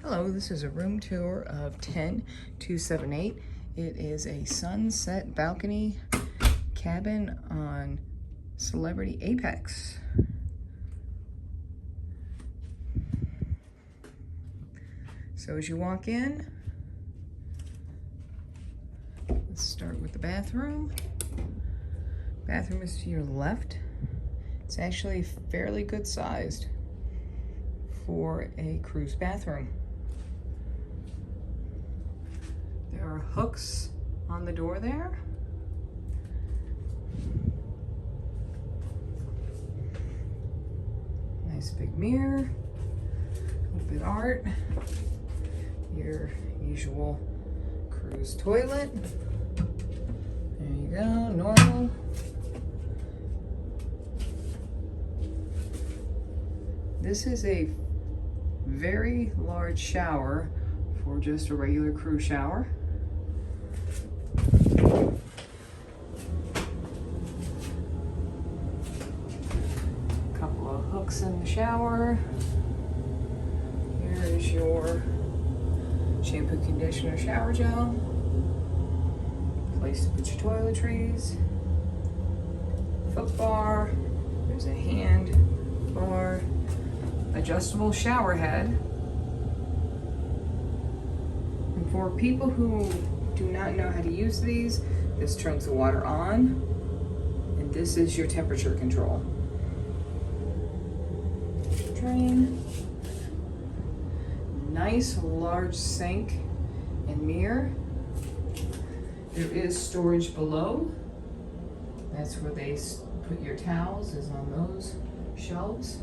Hello, this is a room tour of 10278. It is a sunset balcony cabin on Celebrity Apex. So as you walk in, let's start with the bathroom. Bathroom is to your left. It's actually fairly good sized for a cruise bathroom. There are hooks on the door there. Nice big mirror, a little bit of art. Your usual cruise toilet. There you go, normal. This is a very large shower for just a regular cruise shower. Couple of hooks in the shower. Here is your shampoo, conditioner, shower gel. Place to put your toiletries. Foot bar. There's a hand bar. Adjustable shower head. And for people who do not know how to use these, this turns the water on, and this is your temperature control. Drain. Nice large sink and mirror. There is storage below. That's where they put your towels, is on those shelves.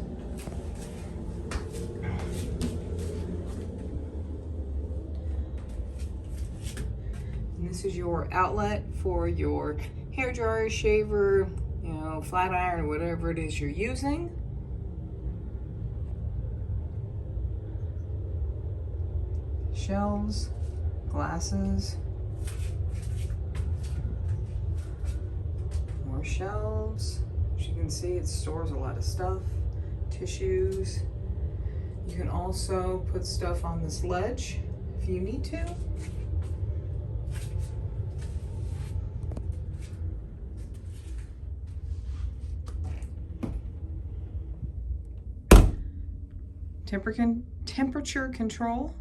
And this is your outlet for your hair dryer, shaver, flat iron, whatever it is you're using. Shelves, glasses, more shelves. As you can see, it stores a lot of stuff, tissues. You can also put stuff on this ledge if you need to. Temperature control.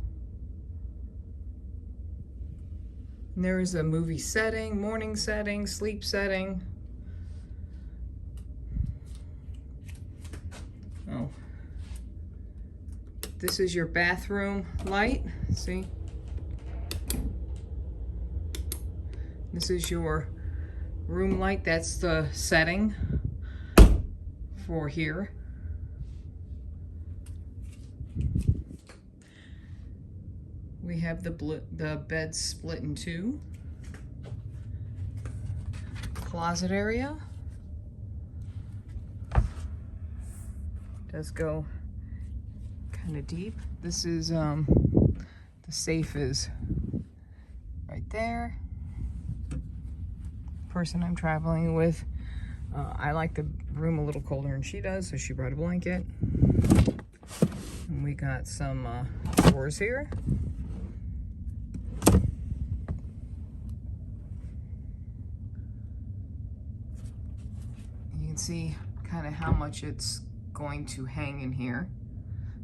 And there is a movie setting, morning setting, sleep setting. Oh. This is your bathroom light. See? This is your room light. That's the setting for here. We have the bed split in two. Closet area. Does go kind of deep. This is the safe is right there. Person I'm traveling with, I like the room a little colder than she does, so she brought a blanket. And we got some drawers here. You can see kind of how much it's going to hang in here.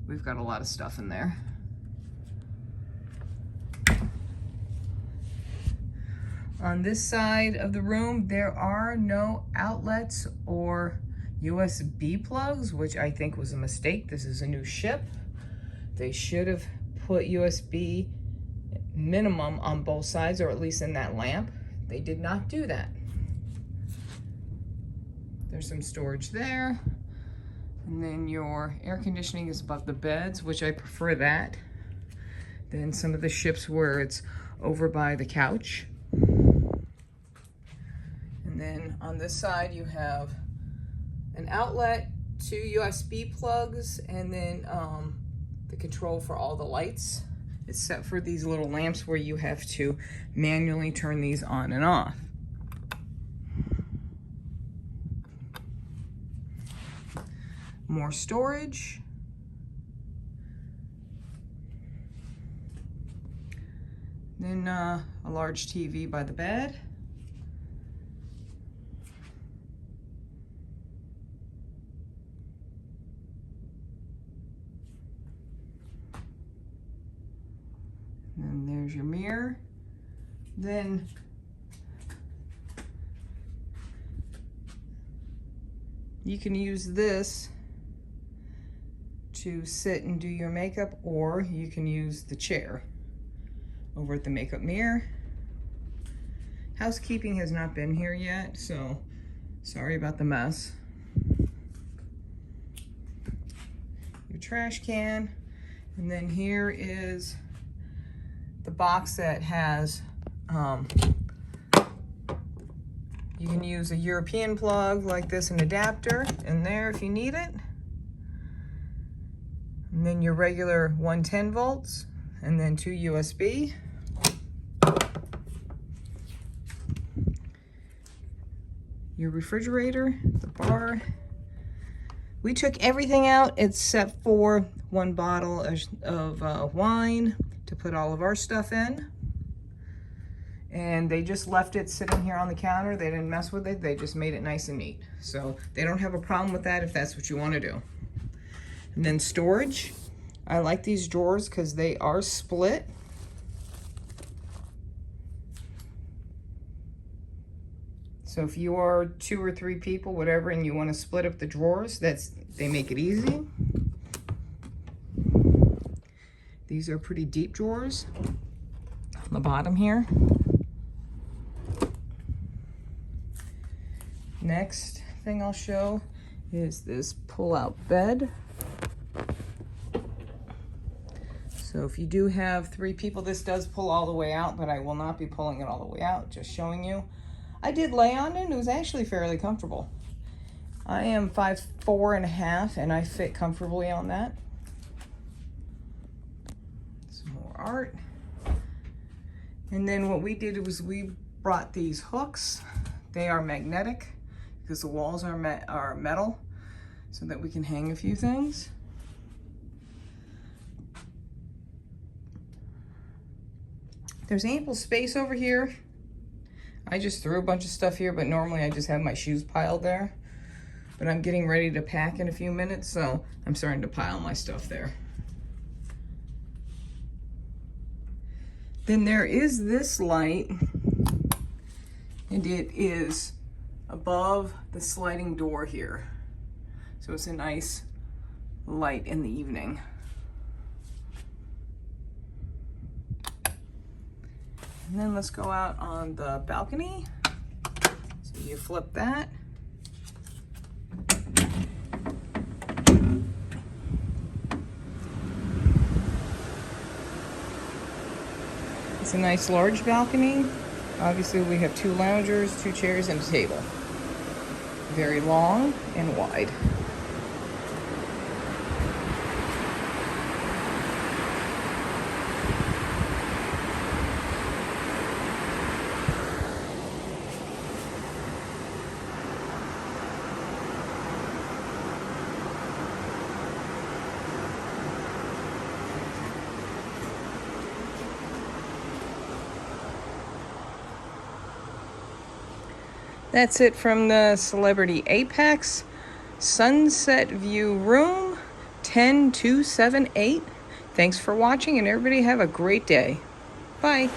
We've got a lot of stuff in there. On this side of the room, there are no outlets or USB plugs, which I think was a mistake. This is a new ship. They should have put USB minimum on both sides, or at least in that lamp. They did not do that. There's some storage there. And then your air conditioning is above the beds, which I prefer that than some of the ships where it's over by the couch. And then on this side, you have an outlet, two USB plugs, and then the control for all the lights, except for these little lamps where you have to manually turn these on and off. More storage. Then a large TV by the bed. And there's your mirror. Then you can use this to sit and do your makeup, or you can use the chair over at the makeup mirror. Housekeeping has not been here yet, so sorry about the mess. Your trash can, and then here is the box that has, you can use a European plug like this, an adapter in there if you need it. And then your regular 110 volts, and then 2 USB. Your refrigerator, the bar. We took everything out except for one bottle of wine to put all of our stuff in. And they just left it sitting here on the counter. They didn't mess with it. They just made it nice and neat. So they don't have a problem with that if that's what you want to do. And then storage. I like these drawers because they are split. So if you are 2 or 3 people, whatever, and you want to split up the drawers, they make it easy. These are pretty deep drawers on the bottom here. Next thing I'll show is this pull-out bed. So if you do have 3 people, this does pull all the way out, but I will not be pulling it all the way out, just showing you. I did lay on it, and it was actually fairly comfortable. I am 5'4½", and I fit comfortably on that. Some more art. And then what we did was we brought these hooks. They are magnetic because the walls are metal, so that we can hang a few things. There's ample space over here. I just threw a bunch of stuff here, but normally I just have my shoes piled there. But I'm getting ready to pack in a few minutes, so I'm starting to pile my stuff there. Then there is this light, and it is above the sliding door here. So it's a nice light in the evening. And then let's go out on the balcony. So you flip that. It's a nice large balcony. Obviously we have 2 loungers, 2 chairs, and a table. Very long and wide. That's it from the Celebrity Apex Sunset View Room 10278. Thanks for watching, and everybody have a great day. Bye.